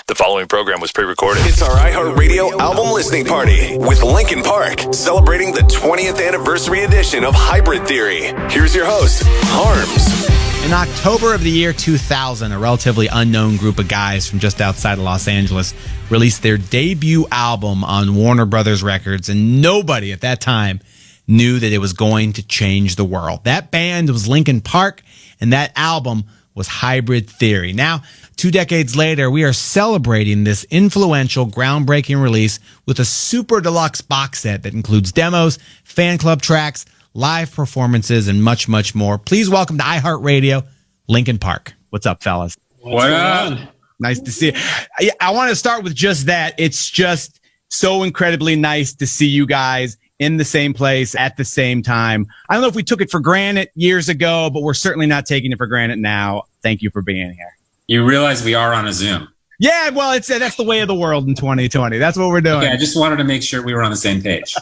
The following program was pre-recorded. It's our iHeart Radio album listening party with Linkin Park, celebrating the 20th anniversary edition of Hybrid Theory. Here's your host, Harms. In October of the year 2000, a relatively unknown group of guys from just outside of Los Angeles released their debut album on Warner Brothers Records, and nobody at that time knew that it was going to change the world. That band was Linkin Park, and that album was Hybrid Theory. Now, 2 decades later, we are celebrating this influential, groundbreaking release with a super deluxe box set that includes demos, fan club tracks, live performances, and much, much more. Please welcome to iHeart Radio, Linkin Park. What's up, fellas? What up? Nice to see you. I want to start with just that. It's just so incredibly nice to see you guys in the same place at the same time. I don't know if we took it for granted years ago, but we're certainly not taking it for granted now. Thank you for being here. You realize we are on a Zoom. Yeah, well, that's the way of the world in 2020. That's what we're doing. Okay, I just wanted to make sure we were on the same page.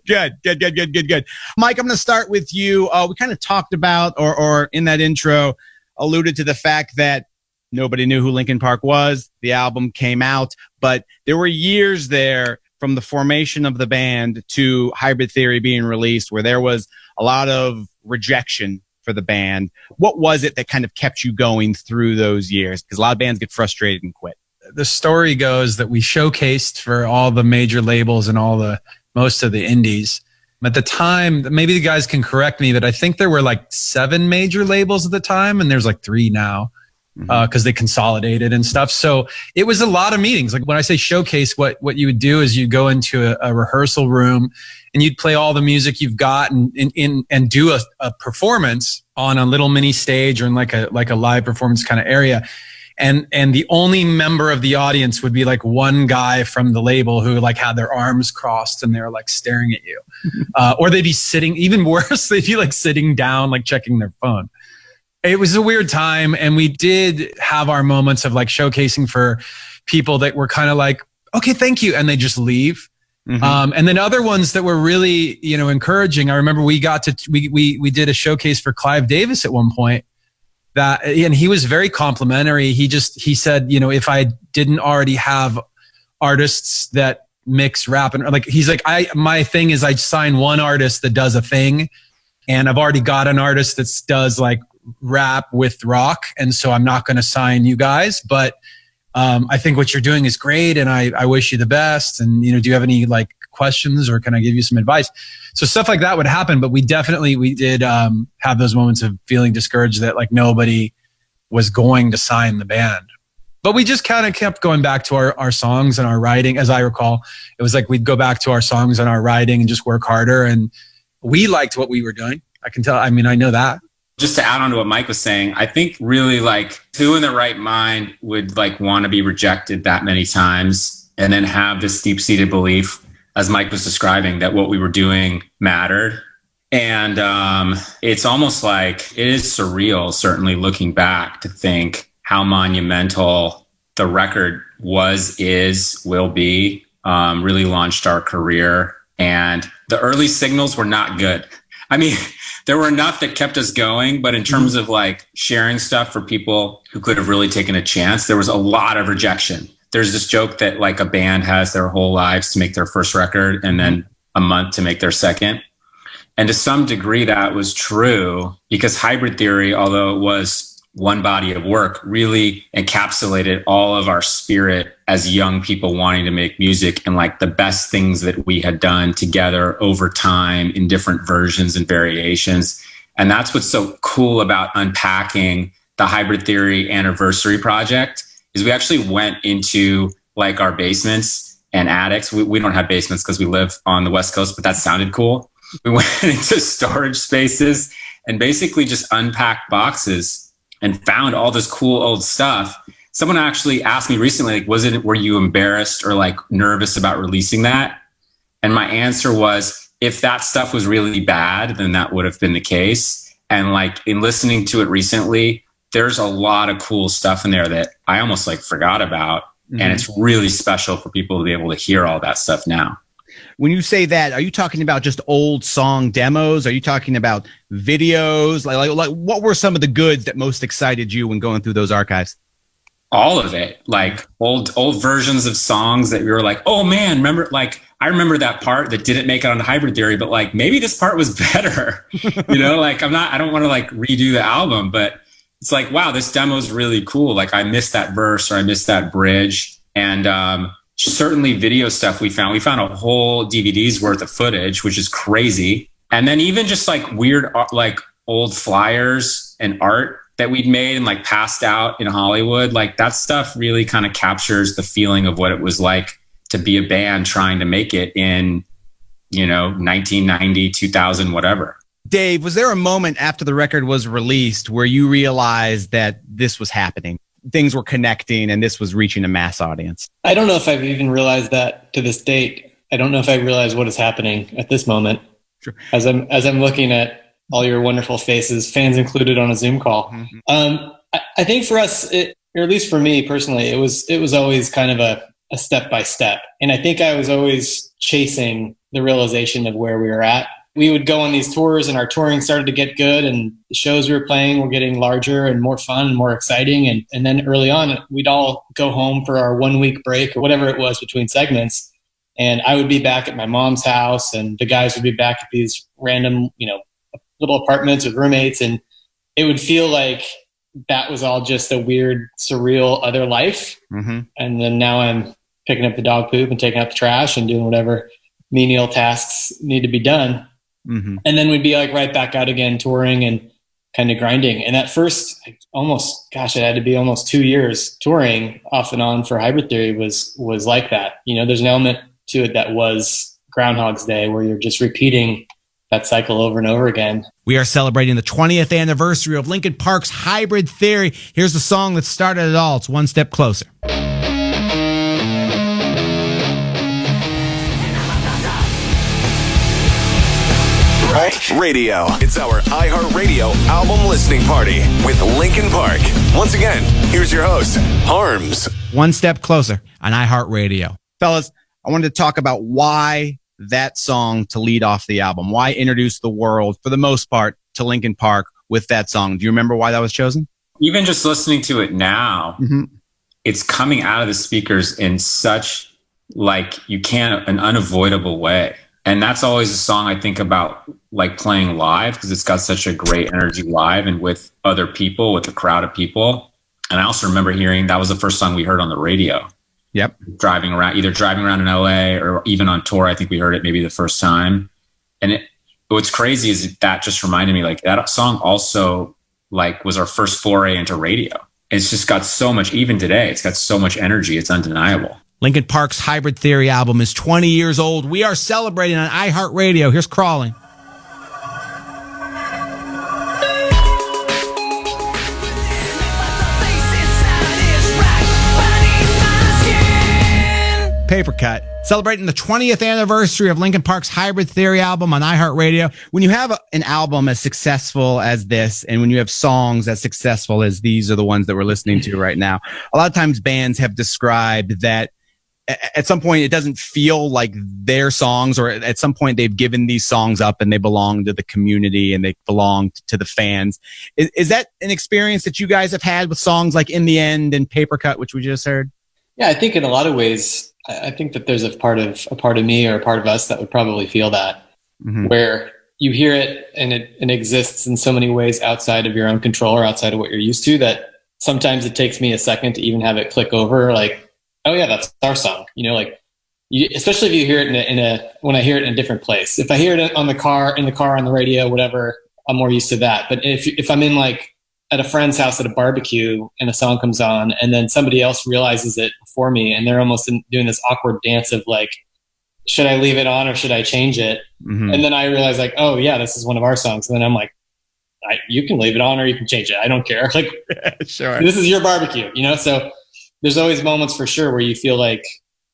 Good. Mike, I'm going to start with you. We kind of talked about, or in that intro, alluded to the fact that nobody knew who Linkin Park was. The album came out, but there were years there from the formation of the band to Hybrid Theory being released where there was a lot of rejection for the band. What was it that kind of kept you going through those years? Because a lot of bands get frustrated and quit. The story goes that we showcased for all the major labels and most of the indies. At the time, maybe the guys can correct me, but I think there were like 7 major labels at the time, and there's like 3 now. Because they consolidated and stuff. So it was a lot of meetings. Like when I say showcase, what you would do is you go into a rehearsal room and you'd play all the music you've got and do a performance on a little mini stage or in like a live performance kind of area. And the only member of the audience would be like one guy from the label who like had their arms crossed and they're like staring at you. Or they'd be sitting, even worse, they'd be like sitting down, like checking their phone. It was a weird time, and we did have our moments of like showcasing for people that were kind of like, okay, thank you, and they just leave. And then other ones that were really, encouraging. I remember we did a showcase for Clive Davis at one point, and he was very complimentary. He said, if I didn't already have artists that mix rap and like, he's like, my thing is I sign one artist that does a thing, and I've already got an artist that does like rap with rock, and so I'm not going to sign you guys, but I think what you're doing is great, and I wish you the best, and do you have any like questions, or can I give you some advice? So stuff like that would happen, but we did have those moments of feeling discouraged that like nobody was going to sign the band. But we just kind of kept going back to our songs and our writing. As I recall, it was like we'd go back to our songs and our writing and just work harder, and we liked what we were doing. I can tell. I mean, I know that. Just to add on to what Mike was saying, I think really like who in their right mind would like want to be rejected that many times and then have this deep-seated belief, as Mike was describing, that what we were doing mattered. And it's almost like it is surreal, certainly looking back, to think how monumental the record was, is, will be, really launched our career. And the early signals were not good. I mean, there were enough that kept us going, but in terms of like sharing stuff for people who could have really taken a chance, there was a lot of rejection. There's this joke that like a band has their whole lives to make their first record and then a month to make their second. And to some degree that was true, because Hybrid Theory, although it was one body of work, really encapsulated all of our spirit as young people wanting to make music and like the best things that we had done together over time in different versions and variations. And that's what's so cool about Unpacking, the Hybrid Theory anniversary project, is we actually went into like our basements and attics. We don't have basements because we live on the West Coast, but that sounded cool. We went into storage spaces and basically just unpacked boxes and found all this cool old stuff. Someone actually asked me recently, like, were you embarrassed or like nervous about releasing that? And my answer was, if that stuff was really bad, then that would have been the case. And like in listening to it recently, there's a lot of cool stuff in there that I almost like forgot about. And it's really special for people to be able to hear all that stuff now. When you say that, are you talking about just old song demos? Are you talking about videos? Like what were some of the goods that most excited you when going through those archives? All of it, like old versions of songs that we were like, oh man, remember, like I remember that part that didn't make it onto Hybrid Theory, but like maybe this part was better. Like I don't want to like redo the album, but it's like, wow, this demo is really cool. Like I missed that verse or I missed that bridge. And certainly video stuff we found a whole DVD's worth of footage, which is crazy. And then even just like weird, like old flyers and art that we'd made and like passed out in Hollywood, like that stuff really kind of captures the feeling of what it was like to be a band trying to make it in, 1990, 2000, whatever. Dave, was there a moment after the record was released where you realized that this was happening? Things were connecting and this was reaching a mass audience? I don't know if I've even realized that to this date. I don't know if I realize what is happening at this moment. Sure. As I'm looking at all your wonderful faces, fans included on a Zoom call. Mm-hmm. I think for us, or at least for me personally, it was always kind of a step by step. And I think I was always chasing the realization of where we were at. We would go on these tours and our touring started to get good and the shows we were playing were getting larger and more fun and more exciting. And then early on, we'd all go home for our 1 week break or whatever it was between segments. And I would be back at my mom's house and the guys would be back at these random, little apartments with roommates, and it would feel like that was all just a weird, surreal other life. Mm-hmm. And then now I'm picking up the dog poop and taking out the trash and doing whatever menial tasks need to be done. Mm-hmm. And then we'd be like right back out again, touring and kind of grinding. And at first, it had to be almost 2 years touring off and on for Hybrid Theory was like that. There's an element to it that was Groundhog's Day where you're just repeating that cycle over and over again. We are celebrating the 20th anniversary of Linkin Park's Hybrid Theory. Here's the song that started it all. It's One Step Closer. Radio. It's our iHeart Radio album listening party with Linkin Park. Once again, here's your host, Harms. One Step Closer on iHeart Radio. Fellas, I wanted to talk about why that song to lead off the album. Why introduce the world, for the most part, to Linkin Park with that song? Do you remember why that was chosen? Even just listening to it now, It's coming out of the speakers in such an unavoidable way. And that's always a song I think about like playing live because it's got such a great energy live and with other people, with a crowd of people. And I also remember hearing that was the first song we heard on the radio. Yep. Driving around in LA or even on tour. I think we heard it maybe the first time. And what's crazy is that just reminded me like that song also like was our first foray into radio. It's just got so much, even today, it's got so much energy. It's undeniable. Linkin Park's Hybrid Theory album is 20 years old. We are celebrating on iHeart Radio. Here's Crawling. Paper Cut, celebrating the 20th anniversary of Linkin Park's Hybrid Theory album on iHeartRadio. When you have an album as successful as this, and when you have songs as successful as these are the ones that we're listening to right now, a lot of times bands have described that at some point it doesn't feel like their songs, or at some point they've given these songs up and they belong to the community and they belong to the fans. Is that an experience that you guys have had with songs like In the End and Paper Cut, which we just heard? Yeah, I think in a lot of ways, I think that there's a part of me or a part of us that would probably feel that, where you hear it and it exists in so many ways outside of your own control or outside of what you're used to that sometimes it takes me a second to even have it click over. Like, oh yeah, that's our song. Especially if you hear it when I hear it in a different place. If I hear it in the car on the radio, whatever, I'm more used to that. But if I'm in like at a friend's house at a barbecue and a song comes on and then somebody else realizes it before me and they're almost doing this awkward dance of like, should I leave it on or should I change it? Mm-hmm. And then I realize like, oh yeah, this is one of our songs. And then I'm like, you can leave it on or you can change it. I don't care. Like, sure. This is your barbecue, So there's always moments for sure where you feel like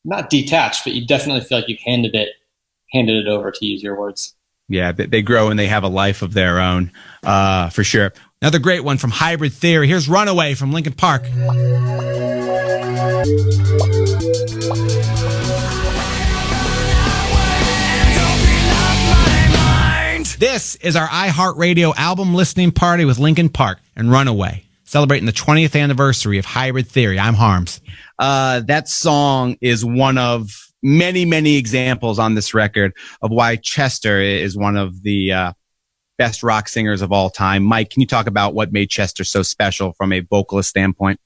not detached, but you definitely feel like you've handed it over, to use your words. Yeah, they grow and they have a life of their own, for sure. Another great one from Hybrid Theory. Here's Runaway from Linkin Park. This is our iHeartRadio album listening party with Linkin Park and Runaway. celebrating the 20th anniversary of Hybrid Theory. I'm Harms. That song is one of many, many examples on this record of why Chester is one of the best rock singers of all time. Mike, can you talk about what made Chester so special from a vocalist standpoint?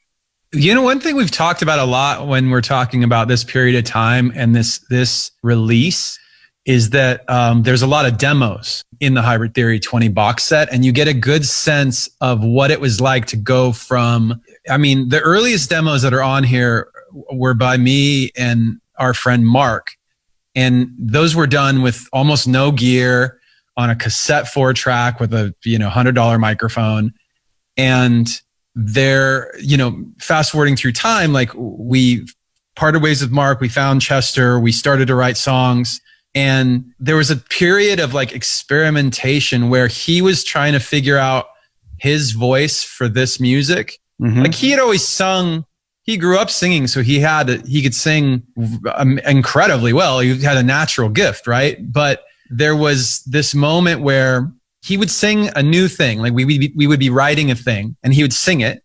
You know, one thing we've talked about a lot when we're talking about this period of time and this release is that there's a lot of demos in the Hybrid Theory 20 box set, and you get a good sense of what it was like to go from, I mean, the earliest demos that are on here were by me and our friend Mark, and those were done with almost no gear on a cassette 4-track with a $100 microphone. And they're, fast forwarding through time, like we parted ways with Mark, we found Chester, we started to write songs, and there was a period of like experimentation where he was trying to figure out his voice for this music. Mm-hmm. Like he had always sung, he grew up singing, so he could sing incredibly well. He had a natural gift, right? But there was this moment where he would sing a new thing. Like we would be writing a thing and he would sing it.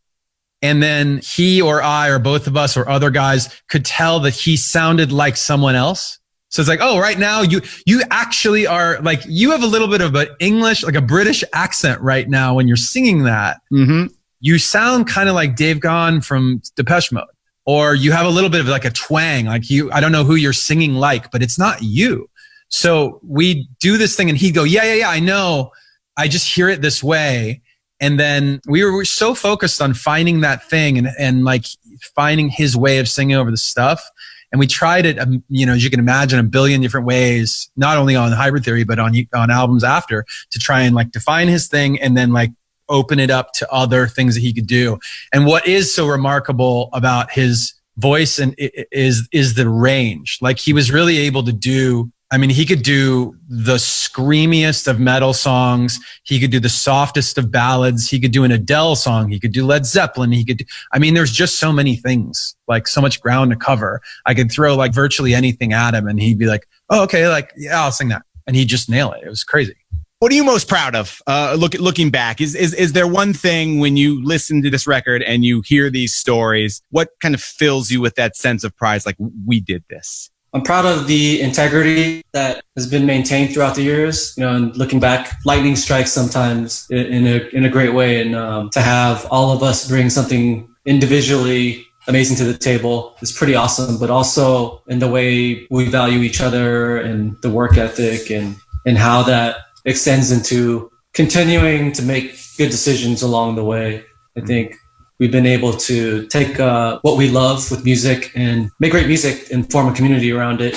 And then he or I or both of us or other guys could tell that he sounded like someone else. So it's like, oh, right now you actually are like, you have a little bit of an English, like a British accent right now when you're singing that. Mm-hmm. You sound kind of like Dave Gahan from Depeche Mode, or you have a little bit of like a twang, like I don't know who you're singing like, but it's not you. So we do this thing and he'd go, yeah, I know. I just hear it this way. And then we were so focused on finding that thing and like finding his way of singing over the stuff. And we tried it, as you can imagine, a billion different ways, not only on Hybrid Theory, but on albums after, to try and like define his thing and then like open it up to other things that he could do. And what is so remarkable about his voice is the range. Like he was really able to do, he could do the screamiest of metal songs. He could do the softest of ballads. He could do an Adele song. He could do Led Zeppelin. There's just so many things, like so much ground to cover. I could throw like virtually anything at him and he'd be like, oh, okay, like, yeah, I'll sing that. And he'd just nail it. It was crazy. What are you most proud of? Looking back, is there one thing when you listen to this record and you hear these stories, what kind of fills you with that sense of pride? Like, we did this. I'm proud of the integrity that has been maintained throughout the years. And looking back, lightning strikes sometimes in a great way. And to have all of us bring something individually amazing to the table is pretty awesome. But also in the way we value each other and the work ethic and how that extends into continuing to make good decisions along the way. I think we've been able to take what we love with music and make great music and form a community around it.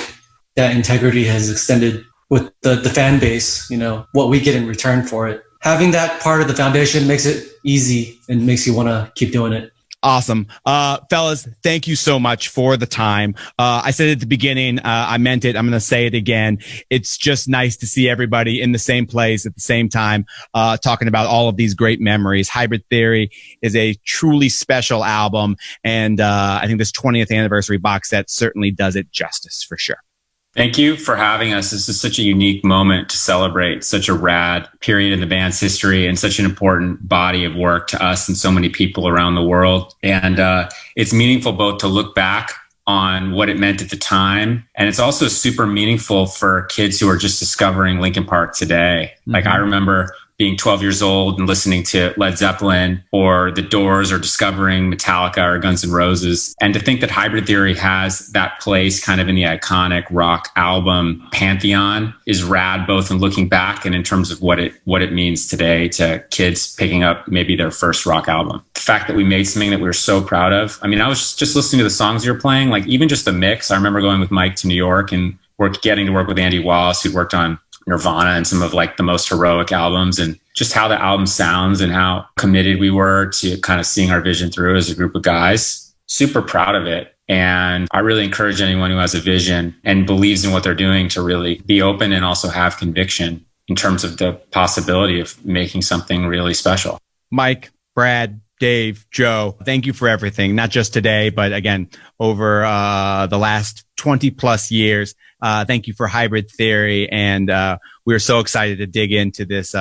That integrity has extended with the fan base, what we get in return for it. Having that part of the foundation makes it easy and makes you want to keep doing it. Awesome. Fellas, thank you so much for the time. I said it at the beginning, I meant it. I'm going to say it again. It's just nice to see everybody in the same place at the same time, talking about all of these great memories. Hybrid Theory is a truly special album. And, I think this 20th anniversary box set certainly does it justice for sure. Thank you for having us. This is such a unique moment to celebrate such a rad period in the band's history and such an important body of work to us and so many people around the world. And it's meaningful both to look back on what it meant at the time, and it's also super meaningful for kids who are just discovering Linkin Park today. Mm-hmm. Like I remember being 12 years old and listening to Led Zeppelin or The Doors or discovering Metallica or Guns N' Roses. And to think that Hybrid Theory has that place kind of in the iconic rock album pantheon is rad, both in looking back and in terms of what it means today to kids picking up maybe their first rock album. The fact that we made something that we were so proud of. I was just listening to the songs you were playing, like even just the mix. I remember going with Mike to New York and getting to work with Andy Wallace, who worked on Nirvana and some of like the most heroic albums, and just how the album sounds and how committed we were to kind of seeing our vision through as a group of guys. Super proud of it. And I really encourage anyone who has a vision and believes in what they're doing to really be open and also have conviction in terms of the possibility of making something really special. Mike, Brad, Dave, Joe, thank you for everything, not just today, but again, over the last 20 plus years. Thank you for Hybrid Theory. And we're so excited to dig into this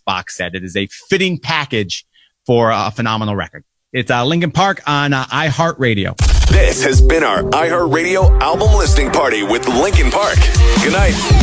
box set. It is a fitting package for a phenomenal record. It's Linkin Park on iHeart Radio. This has been our iHeart Radio album listening party with Linkin Park. Good night.